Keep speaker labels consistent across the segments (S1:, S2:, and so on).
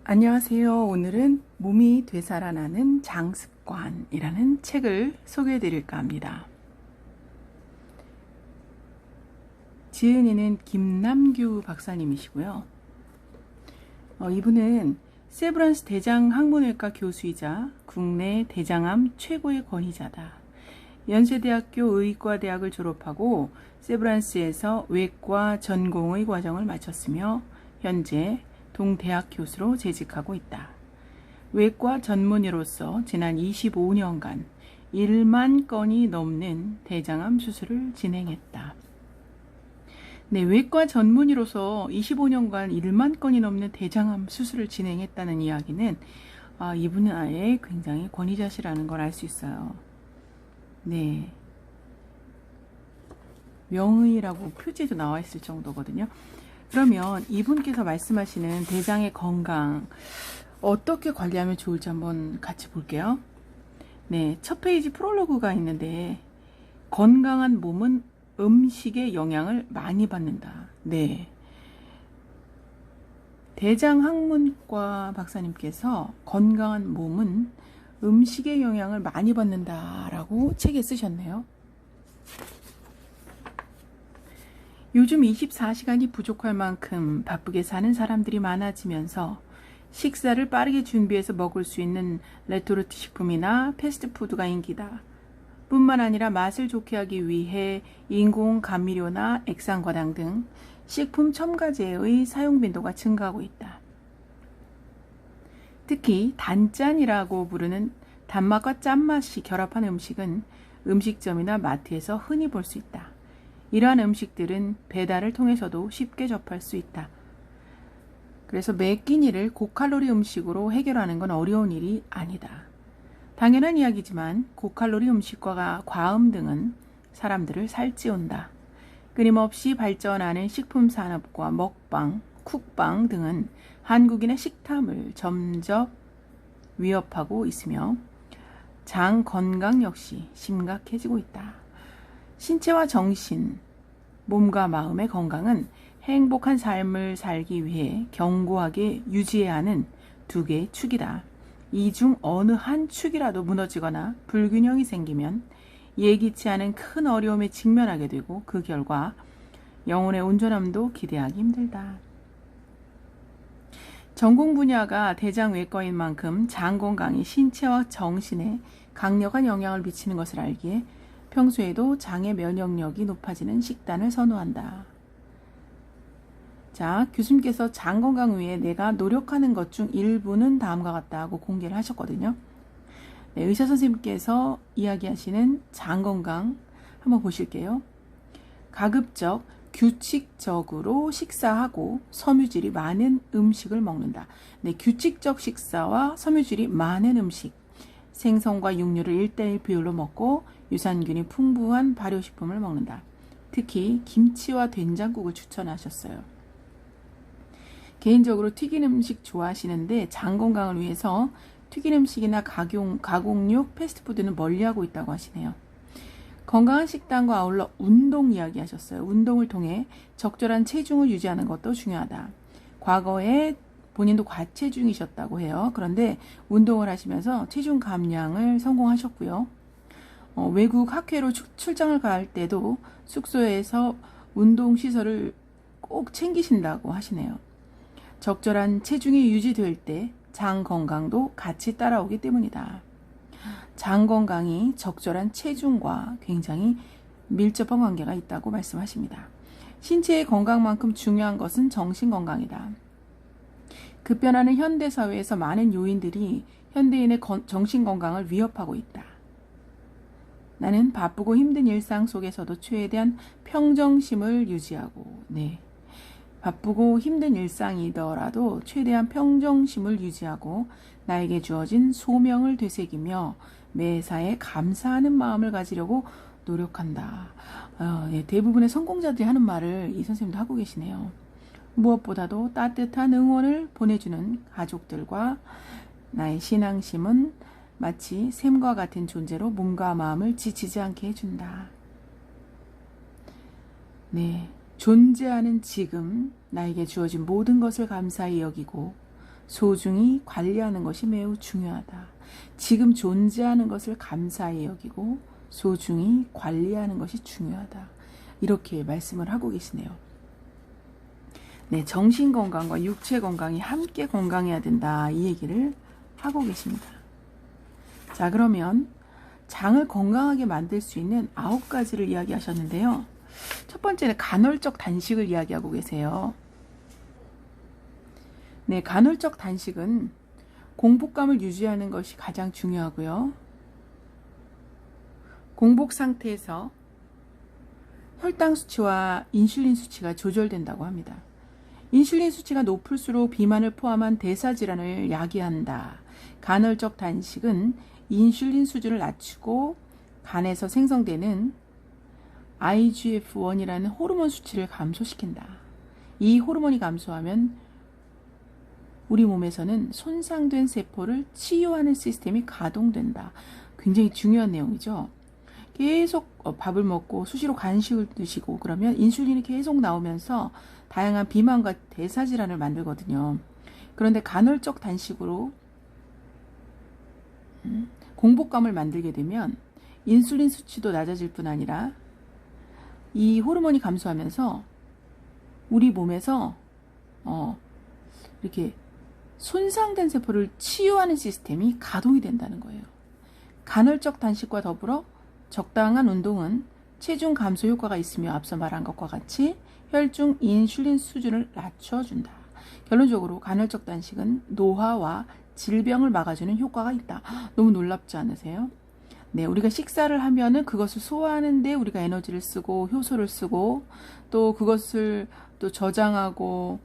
S1: 안녕하세요. 오늘은 몸이 되살아나는 장습관이라는 책을 소개해 드릴까 합니다. 지은이는 김남규 박사님이시고요. 이분은 세브란스 대장 항문외과 교수이자 국내 대장암 최고의 권위자다. 연세대학교 의과대학을 졸업하고 세브란스에서 외과 전공의 과정을 마쳤으며 현재 동대학 교수로 재직하고 있다. 외과 전문의로서 지난 25년간 1만 건이 넘는 대장암 수술을 진행했다. 네, 외과 전문의로서 25년간 1만 건이 넘는 대장암 수술을 진행했다는 이야기는 이분은 아예 굉장히 권위자시라는 걸 알 수 있어요. 네, 명의라고 표지에도 나와 있을 정도거든요. 그러면 이분께서 말씀하시는 대장의 건강 어떻게 관리하면 좋을지 한번 같이 볼게요. 네, 첫 페이지 프롤로그가 있는데 건강한 몸은 음식의 영향을 많이 받는다. 네, 대장학문과 박사님께서 건강한 몸은 음식의 영향을 많이 받는다라고 책에 쓰셨네요. 요즘 24시간이 부족할 만큼 바쁘게 사는 사람들이 많아지면서 식사를 빠르게 준비해서 먹을 수 있는 레토르트 식품이나 패스트푸드가 인기다. 뿐만 아니라 맛을 좋게 하기 위해 인공 감미료나 액상과당 등 식품 첨가제의 사용 빈도가 증가하고 있다. 특히 단짠이라고 부르는 단맛과 짠맛이 결합한 음식은 음식점이나 마트에서 흔히 볼 수 있다. 이러한 음식들은 배달을 통해서도 쉽게 접할 수 있다. 그래서 매 끼니를 고칼로리 음식으로 해결하는 건 어려운 일이 아니다. 당연한 이야기지만 고칼로리 음식과 과음 등은 사람들을 살찌운다. 끊임없이 발전하는 식품 산업과 먹방, 쿡방 등은 한국인의 식탐을 점점 위협하고 있으며 장 건강 역시 심각해지고 있다. 신체와 정신, 몸과 마음의 건강은 행복한 삶을 살기 위해 견고하게 유지해야 하는 두 개의 축이다. 이 중 어느 한 축이라도 무너지거나 불균형이 생기면 예기치 않은 큰 어려움에 직면하게 되고 그 결과 영혼의 온전함도 기대하기 힘들다. 전공 분야가 대장외과인 만큼 장 건강이 신체와 정신에 강력한 영향을 미치는 것을 알기에 평소에도 장의 면역력이 높아지는 식단을 선호한다. 자, 교수님께서 장 건강 위해 내가 노력하는 것 중 일부는 다음과 같다고 공개를 하셨거든요. 네, 의사 선생님께서 이야기하시는 장 건강 한번 보실게요. 가급적 규칙적으로 식사하고 섬유질이 많은 음식을 먹는다. 네, 규칙적 식사와 섬유질이 많은 음식. 생선과 육류를 1:1 비율로 먹고 유산균이 풍부한 발효식품을 먹는다. 특히 김치와 된장국을 추천하셨어요. 개인적으로 튀긴 음식 좋아하시는데 장 건강을 위해서 튀긴 음식이나 가공육, 패스트푸드는 멀리하고 있다고 하시네요. 건강한 식단과 아울러 운동 이야기하셨어요. 운동을 통해 적절한 체중을 유지하는 것도 중요하다. 과거에 본인도 과체중이셨다고 해요. 그런데 운동을 하시면서 체중 감량을 성공하셨고요. 외국 학회로 출장을 갈 때도 숙소에서 운동시설을 꼭 챙기신다고 하시네요. 적절한 체중이 유지될 때 장 건강도 같이 따라오기 때문이다. 장 건강이 적절한 체중과 굉장히 밀접한 관계가 있다고 말씀하십니다. 신체의 건강만큼 중요한 것은 정신 건강이다. 급변하는 현대사회에서 많은 요인들이 현대인의 정신 건강을 위협하고 있다. 나는 바쁘고 힘든 일상 속에서도 최대한 평정심을 유지하고, 바쁘고 힘든 일상이더라도 최대한 평정심을 유지하고 나에게 주어진 소명을 되새기며 매사에 감사하는 마음을 가지려고 노력한다. 대부분의 성공자들이 하는 말을 이 선생님도 하고 계시네요. 무엇보다도 따뜻한 응원을 보내주는 가족들과 나의 신앙심은 마치 샘과 같은 존재로 몸과 마음을 지치지 않게 해준다. 존재하는 지금 나에게 주어진 모든 것을 감사히 여기고 소중히 관리하는 것이 매우 중요하다. 지금 존재하는 것을 감사히 여기고 소중히 관리하는 것이 중요하다. 이렇게 말씀을 하고 계시네요. 네, 정신 건강과 육체 건강이 함께 건강해야 된다. 이 얘기를 하고 계십니다. 자, 그러면 장을 건강하게 만들 수 있는 9가지를 이야기하셨는데요. 첫 번째는 간헐적 단식을 이야기하고 계세요. 네, 간헐적 단식은 공복감을 유지하는 것이 가장 중요하고요. 공복 상태에서 혈당 수치와 인슐린 수치가 조절된다고 합니다. 인슐린 수치가 높을수록 비만을 포함한 대사질환을 야기한다. 간헐적 단식은 인슐린 수준을 낮추고 간에서 생성되는 IGF-1이라는 호르몬 수치를 감소시킨다. 이 호르몬이 감소하면 우리 몸에서는 손상된 세포를 치유하는 시스템이 가동된다. 굉장히 중요한 내용이죠. 계속 밥을 먹고 수시로 간식을 드시고 그러면 인슐린이 계속 나오면서 다양한 비만과 대사질환을 만들거든요. 그런데 간헐적 단식으로 공복감을 만들게 되면 인슐린 수치도 낮아질 뿐 아니라 이 호르몬이 감소하면서 우리 몸에서 이렇게 손상된 세포를 치유하는 시스템이 가동이 된다는 거예요. 간헐적 단식과 더불어 적당한 운동은 체중 감소 효과가 있으며 앞서 말한 것과 같이 혈중 인슐린 수준을 낮춰준다. 결론적으로 간헐적 단식은 노화와 질병을 막아주는 효과가 있다. 너무 놀랍지 않으세요? 네, 우리가 식사를 하면은 그것을 소화하는데 우리가 에너지를 쓰고 효소를 쓰고 또 그것을 또 저장하고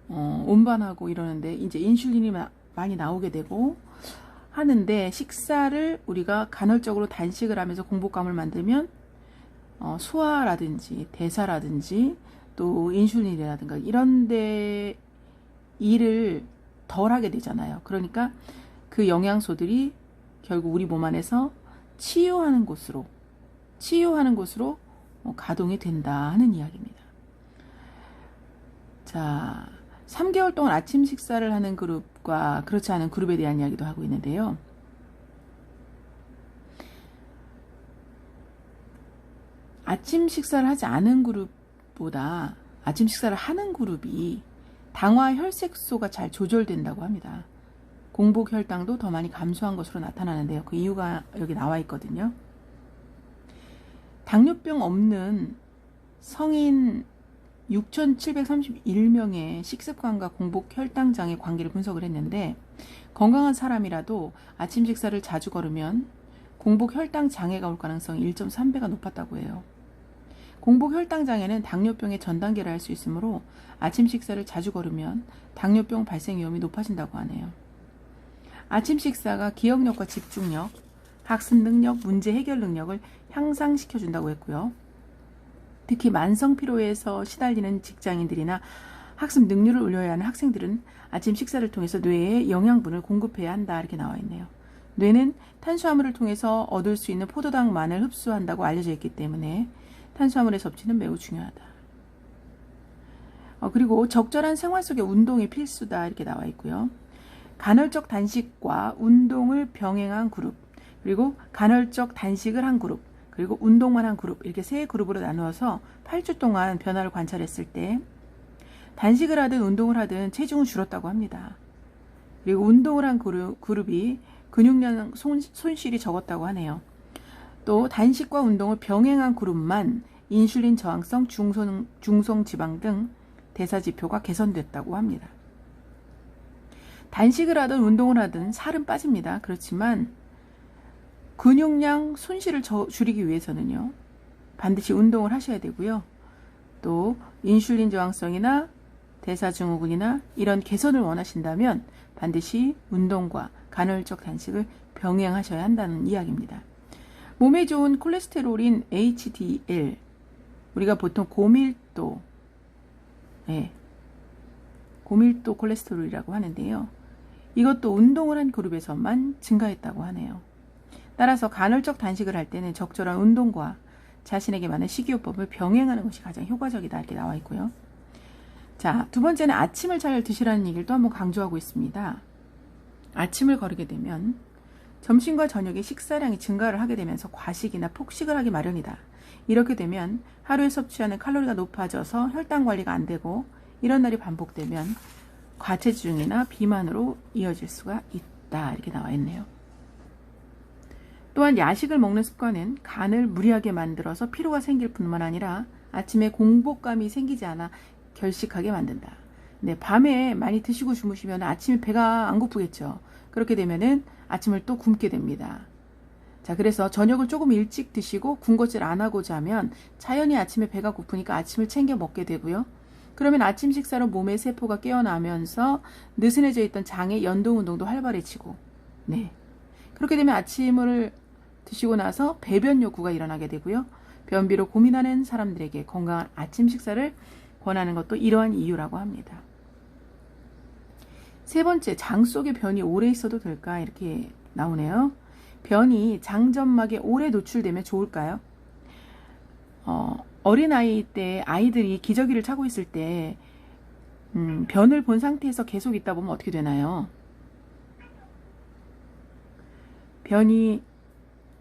S1: 운반하고 이러는데 이제 인슐린이 많이 나오게 되고 하는데 식사를 우리가 간헐적으로 단식을 하면서 공복감을 만들면 소화라든지 대사라든지 또 인슐린이라든가 이런데 일을 덜 하게 되잖아요. 그러니까 그 영양소들이 결국 우리 몸 안에서 치유하는 곳으로 가동이 된다 하는 이야기입니다. 자, 3개월 동안 아침 식사를 하는 그룹과 그렇지 않은 그룹에 대한 이야기도 하고 있는데요. 아침 식사를 하지 않은 그룹보다 아침 식사를 하는 그룹이 당화 혈색소가 잘 조절된다고 합니다. 공복 혈당도 더 많이 감소한 것으로 나타나는데요. 그 이유가 여기 나와 있거든요. 당뇨병 없는 성인 6,731명의 식습관과 공복 혈당장의 관계를 분석을 했는데 건강한 사람이라도 아침 식사를 자주 거르면 공복 혈당 장애가 올 가능성이 1.3배가 높았다고 해요. 공복 혈당 장애는 당뇨병의 전 단계를 할 수 있으므로 아침 식사를 자주 거르면 당뇨병 발생 위험이 높아진다고 하네요. 아침 식사가 기억력과 집중력, 학습 능력, 문제 해결 능력을 향상시켜준다고 했고요. 특히 만성 피로에서 시달리는 직장인들이나 학습 능률을 올려야 하는 학생들은 아침 식사를 통해서 뇌에 영양분을 공급해야 한다 이렇게 나와 있네요. 뇌는 탄수화물을 통해서 얻을 수 있는 포도당만을 흡수한다고 알려져 있기 때문에 탄수화물의 섭취는 매우 중요하다. 그리고 적절한 생활 속의 운동이 필수다 이렇게 나와 있고요. 간헐적 단식과 운동을 병행한 그룹, 그리고 간헐적 단식을 한 그룹, 그리고 운동만 한 그룹, 이렇게 세 그룹으로 나누어서 8주 동안 변화를 관찰했을 때 단식을 하든 운동을 하든 체중은 줄었다고 합니다. 그리고 운동을 한 그룹이 근육량 손실이 적었다고 하네요. 또 단식과 운동을 병행한 그룹만 인슐린 저항성, 중성 지방 등 대사지표가 개선됐다고 합니다. 단식을 하든 운동을 하든 살은 빠집니다. 그렇지만 근육량 손실을 줄이기 위해서는요, 반드시 운동을 하셔야 되고요. 또 인슐린 저항성이나 대사증후군이나 이런 개선을 원하신다면 반드시 운동과 간헐적 단식을 병행하셔야 한다는 이야기입니다. 몸에 좋은 콜레스테롤인 HDL, 우리가 보통 고밀도 콜레스테롤이라고 하는데요. 이것도 운동을 한 그룹에서만 증가했다고 하네요. 따라서 간헐적 단식을 할 때는 적절한 운동과 자신에게 맞는 식이요법을 병행하는 것이 가장 효과적이다 이렇게 나와 있고요. 자, 두 번째는 아침을 잘 드시라는 얘기를 또 한번 강조하고 있습니다. 아침을 거르게 되면 점심과 저녁의 식사량이 증가를 하게 되면서 과식이나 폭식을 하기 마련이다. 이렇게 되면 하루에 섭취하는 칼로리가 높아져서 혈당 관리가 안 되고 이런 날이 반복되면 과체중이나 비만으로 이어질 수가 있다. 이렇게 나와 있네요. 또한 야식을 먹는 습관은 간을 무리하게 만들어서 피로가 생길 뿐만 아니라 아침에 공복감이 생기지 않아 결식하게 만든다. 네, 밤에 많이 드시고 주무시면 아침에 배가 안 고프겠죠. 그렇게 되면은 아침을 또 굶게 됩니다. 자, 그래서 저녁을 조금 일찍 드시고 군것질 안 하고 자면 자연히 아침에 배가 고프니까 아침을 챙겨 먹게 되고요. 그러면 아침 식사로 몸의 세포가 깨어나면서 느슨해져 있던 장의 연동 운동도 활발해지고, 네. 그렇게 되면 아침을 드시고 나서 배변 욕구가 일어나게 되고요. 변비로 고민하는 사람들에게 건강한 아침 식사를 권하는 것도 이러한 이유라고 합니다. 세 번째, 장 속에 변이 오래 있어도 될까? 이렇게 나오네요. 변이 장점막에 오래 노출되면 좋을까요? 어린아이 때 아이들이 기저귀를 차고 있을 때 변을 본 상태에서 계속 있다 보면 어떻게 되나요? 변이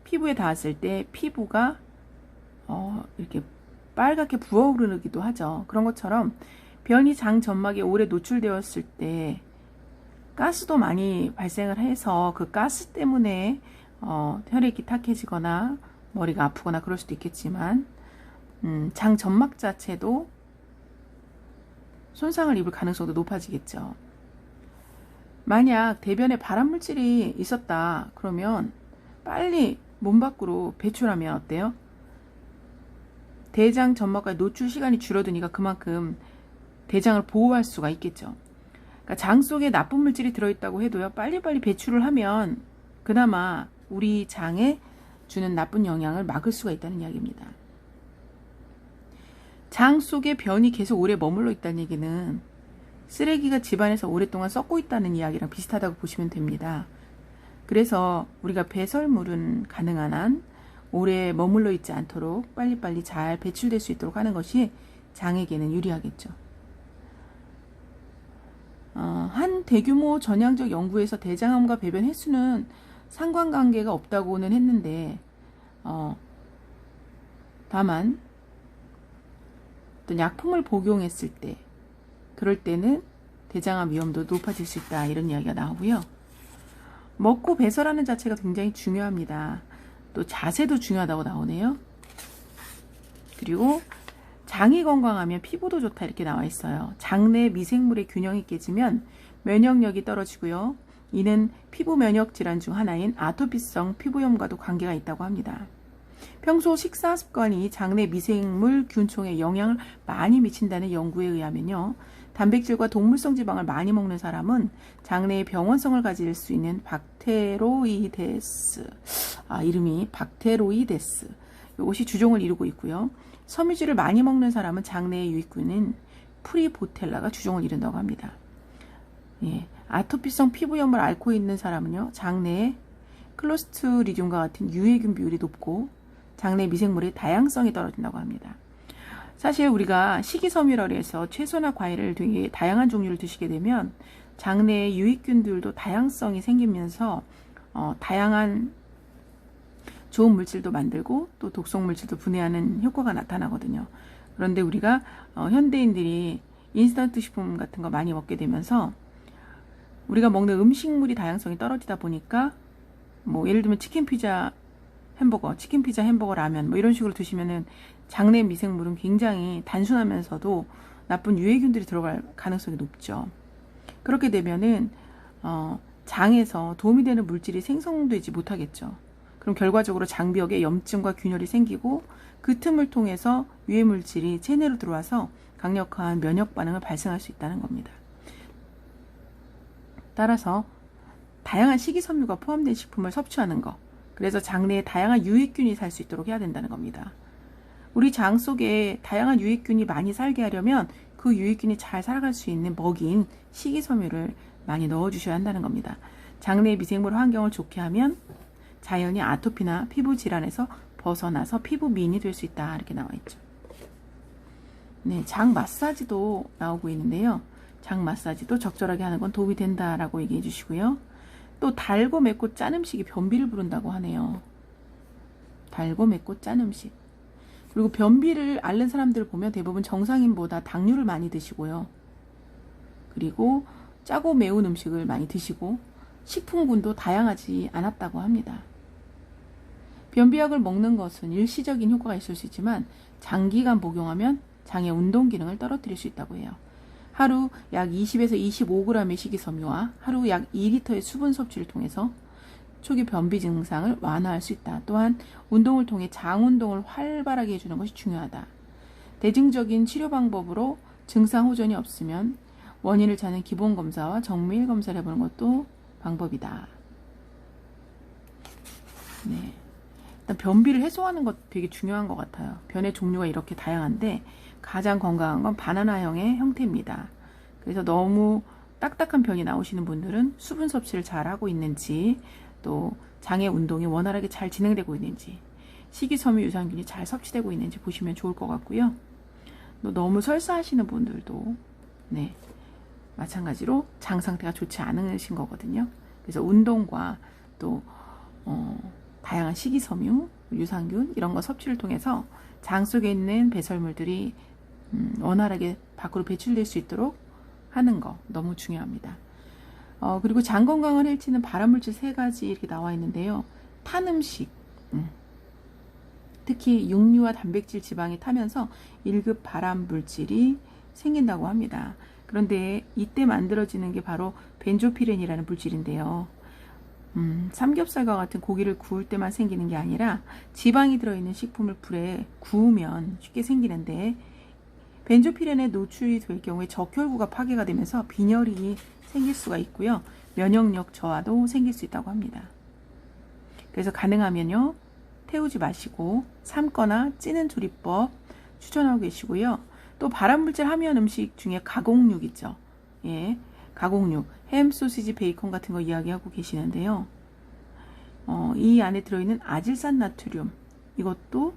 S1: 피부에 닿았을 때 피부가 이렇게 빨갛게 부어오르기도 하죠. 그런 것처럼 변이 장 점막에 오래 노출되었을 때 가스도 많이 발생을 해서 그 가스 때문에 혈액이 탁해지거나 머리가 아프거나 그럴 수도 있겠지만 장 점막 자체도 손상을 입을 가능성도 높아지겠죠. 만약 대변에 발암물질이 있었다 그러면 빨리 몸 밖으로 배출하면 어때요? 대장 점막과의 노출 시간이 줄어드니까 그만큼 대장을 보호할 수가 있겠죠. 그러니까 장 속에 나쁜 물질이 들어있다고 해도요, 빨리빨리 배출을 하면 그나마 우리 장에 주는 나쁜 영향을 막을 수가 있다는 이야기입니다. 장 속에 변이 계속 오래 머물러 있다는 얘기는 쓰레기가 집안에서 오랫동안 썩고 있다는 이야기랑 비슷하다고 보시면 됩니다. 그래서 우리가 배설물은 가능한 한 오래 머물러 있지 않도록 빨리빨리 잘 배출될 수 있도록 하는 것이 장에게는 유리하겠죠. 한 대규모 전향적 연구에서 대장암과 배변 횟수는 상관관계가 없다고는 했는데 다만 어떤 약품을 복용했을 때 그럴 때는 대장암 위험도 높아질 수 있다 이런 이야기가 나오고요. 먹고 배설하는 자체가 굉장히 중요합니다. 또 자세도 중요하다고 나오네요. 그리고 장이 건강하면 피부도 좋다 이렇게 나와 있어요. 장내 미생물의 균형이 깨지면 면역력이 떨어지고요. 이는 피부 면역 질환 중 하나인 아토피성 피부염과도 관계가 있다고 합니다. 평소 식사 습관이 장내 미생물 균총에 영향을 많이 미친다는 연구에 의하면요. 단백질과 동물성 지방을 많이 먹는 사람은 장내에 병원성을 가질 수 있는 박테로이데스, 이름이 박테로이데스, 이것이 주종을 이루고 있고요. 섬유질을 많이 먹는 사람은 장내의 유익균인 프리보텔라가 주종을 이룬다고 합니다. 예, 아토피성 피부염을 앓고 있는 사람은요, 장내에 클로스트리디움과 같은 유해균 비율이 높고 장내 미생물의 다양성이 떨어진다고 합니다. 사실 우리가 식이섬유라고 해서 채소나 과일을 되게 다양한 종류를 드시게 되면 장내의 유익균들도 다양성이 생기면서 다양한 좋은 물질도 만들고 또 독성 물질도 분해하는 효과가 나타나거든요. 그런데 우리가 현대인들이 인스턴트 식품 같은 거 많이 먹게 되면서 우리가 먹는 음식물이 다양성이 떨어지다 보니까 뭐 예를 들면 치킨 피자 햄버거 라면 뭐 이런 식으로 드시면은 장내 미생물은 굉장히 단순하면서도 나쁜 유해균들이 들어갈 가능성이 높죠. 그렇게 되면은 장에서 도움이 되는 물질이 생성되지 못하겠죠. 그럼 결과적으로 장벽에 염증과 균열이 생기고 그 틈을 통해서 유해 물질이 체내로 들어와서 강력한 면역 반응을 발생할 수 있다는 겁니다. 따라서 다양한 식이섬유가 포함된 식품을 섭취하는 것, 그래서 장내에 다양한 유익균이 살 수 있도록 해야 된다는 겁니다. 우리 장 속에 다양한 유익균이 많이 살게 하려면 그 유익균이 잘 살아갈 수 있는 먹이인 식이섬유를 많이 넣어주셔야 한다는 겁니다. 장내 미생물 환경을 좋게 하면 자연히 아토피나 피부 질환에서 벗어나서 피부 미인이 될 수 있다 이렇게 나와 있죠. 네, 장 마사지도 나오고 있는데요. 장 마사지도 적절하게 하는 건 도움이 된다라고 얘기해 주시고요. 또 달고 맵고 짠 음식이 변비를 부른다고 하네요. 달고 맵고 짠 음식. 그리고 변비를 앓는 사람들을 보면 대부분 정상인보다 당류를 많이 드시고요. 그리고 짜고 매운 음식을 많이 드시고 식품군도 다양하지 않았다고 합니다. 변비약을 먹는 것은 일시적인 효과가 있을 수 있지만 장기간 복용하면 장의 운동 기능을 떨어뜨릴 수 있다고 해요. 하루 약 20에서 25g의 식이섬유와 하루 약 2리터의 수분 섭취를 통해서 초기 변비 증상을 완화할 수 있다. 또한 운동을 통해 장 운동을 활발하게 해주는 것이 중요하다. 대증적인 치료 방법으로 증상 호전이 없으면 원인을 찾는 기본 검사와 정밀 검사를 해보는 것도 방법이다. 네. 일단 변비를 해소하는 것 되게 중요한 것 같아요. 변의 종류가 이렇게 다양한데 가장 건강한 건 바나나형의 형태입니다. 그래서 너무 딱딱한 변이 나오시는 분들은 수분 섭취를 잘 하고 있는지, 또 장의 운동이 원활하게 잘 진행되고 있는지, 식이섬유 유산균이 잘 섭취되고 있는지 보시면 좋을 것 같고요. 또 너무 설사하시는 분들도 네, 마찬가지로 장 상태가 좋지 않으신 거거든요. 그래서 운동과 또 다양한 식이섬유, 유산균 이런 거 섭취를 통해서 장 속에 있는 배설물들이 원활하게 밖으로 배출될 수 있도록 하는 거 너무 중요합니다. 그리고 장 건강을 해치는 발암물질 3가지 이렇게 나와 있는데요. 탄 음식, 특히 육류와 단백질 지방이 타면서 1급 발암물질이 생긴다고 합니다. 그런데 이때 만들어지는 게 바로 벤조피렌이라는 물질인데요. 삼겹살과 같은 고기를 구울 때만 생기는 게 아니라 지방이 들어있는 식품을 불에 구우면 쉽게 생기는데, 벤조피렌에 노출이 될 경우에 적혈구가 파괴가 되면서 빈혈이 생길 수가 있고요. 면역력 저하도 생길 수 있다고 합니다. 그래서 가능하면요, 태우지 마시고 삶거나 찌는 조리법 추천하고 계시고요. 또 발암물질 함유한 음식 중에 가공육 있죠. 예, 가공육, 햄, 소시지, 베이컨 같은 거 이야기하고 계시는데요. 이 안에 들어있는 아질산 나트륨, 이것도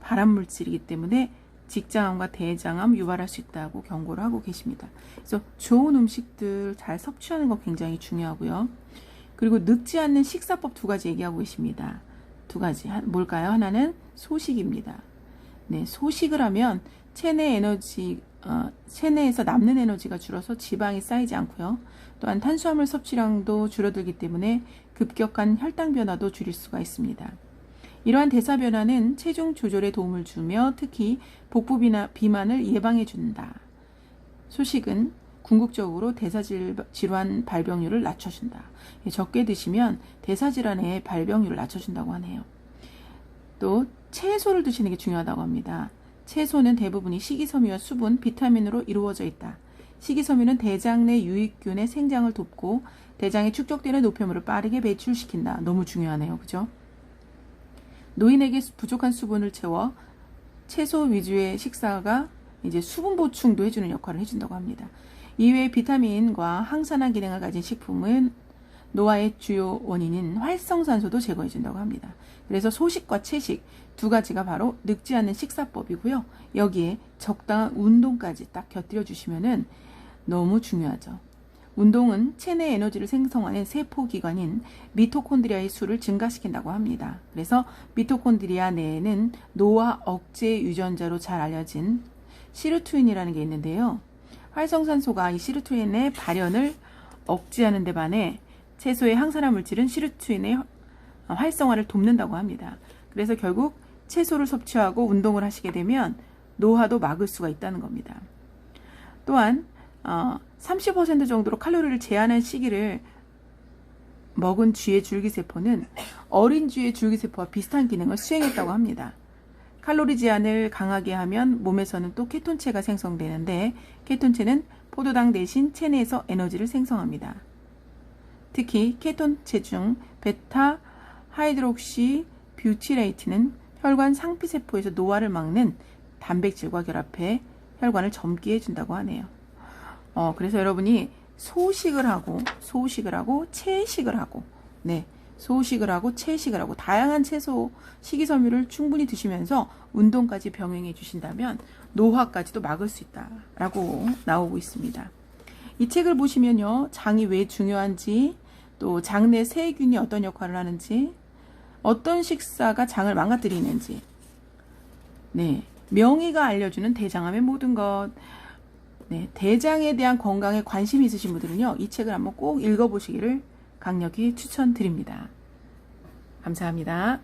S1: 발암물질이기 때문에 직장암과 대장암 유발할 수 있다고 경고를 하고 계십니다. 그래서 좋은 음식들 잘 섭취하는 거 굉장히 중요하고요. 그리고 늙지 않는 식사법 2가지 얘기하고 계십니다. 2가지 뭘까요? 하나는 소식입니다. 네, 소식을 하면 체내에서 남는 에너지가 줄어서 지방이 쌓이지 않고요. 또한 탄수화물 섭취량도 줄어들기 때문에 급격한 혈당 변화도 줄일 수가 있습니다. 이러한 대사 변화는 체중 조절에 도움을 주며 특히 복부 비만을 예방해 준다. 소식은 궁극적으로 대사질환 발병률을 낮춰준다. 적게 드시면 대사질환의 발병률을 낮춰준다고 하네요. 또 채소를 드시는 게 중요하다고 합니다. 채소는 대부분이 식이섬유와 수분, 비타민으로 이루어져 있다. 식이섬유는 대장 내 유익균의 생장을 돕고 대장에 축적되는 노폐물을 빠르게 배출시킨다. 너무 중요하네요. 그죠? 노인에게 부족한 수분을 채워 채소 위주의 식사가 이제 수분 보충도 해주는 역할을 해준다고 합니다. 이외에 비타민과 항산화 기능을 가진 식품은 노화의 주요 원인인 활성산소도 제거해준다고 합니다. 그래서 소식과 채식 2가지가 바로 늙지 않는 식사법이고요. 여기에 적당한 운동까지 딱 곁들여 주시면은 너무 중요하죠. 운동은 체내 에너지를 생성하는 세포기관인 미토콘드리아의 수를 증가시킨다고 합니다. 그래서 미토콘드리아 내에는 노화 억제 유전자로 잘 알려진 시르투인이라는 게 있는데요. 활성산소가 이 시르투인의 발현을 억제하는 데 반해 채소의 항산화 물질은 시르투인의 활성화를 돕는다고 합니다. 그래서 결국 채소를 섭취하고 운동을 하시게 되면 노화도 막을 수가 있다는 겁니다. 또한 30% 정도로 칼로리를 제한한 시기를 먹은 쥐의 줄기세포는 어린 쥐의 줄기세포와 비슷한 기능을 수행했다고 합니다. 칼로리 제한을 강하게 하면 몸에서는 또 케톤체가 생성되는데, 케톤체는 포도당 대신 체내에서 에너지를 생성합니다. 특히 케톤체 중 베타 하이드록시 뷰티레이트는 혈관 상피세포에서 노화를 막는 단백질과 결합해 혈관을 젊게 해준다고 하네요. 그래서 여러분이 소식을 하고 채식을 하고, 네, 소식을 하고 채식을 하고 다양한 채소, 식이섬유를 충분히 드시면서 운동까지 병행해 주신다면 노화까지도 막을 수 있다라고 나오고 있습니다. 이 책을 보시면요, 장이 왜 중요한지, 또 장 내 세균이 어떤 역할을 하는지, 어떤 식사가 장을 망가뜨리는지, 네, 명의가 알려주는 대장암의 모든 것. 네, 대장에 대한 건강에 관심이 있으신 분들은요, 이 책을 한번 꼭 읽어보시기를 강력히 추천드립니다. 감사합니다.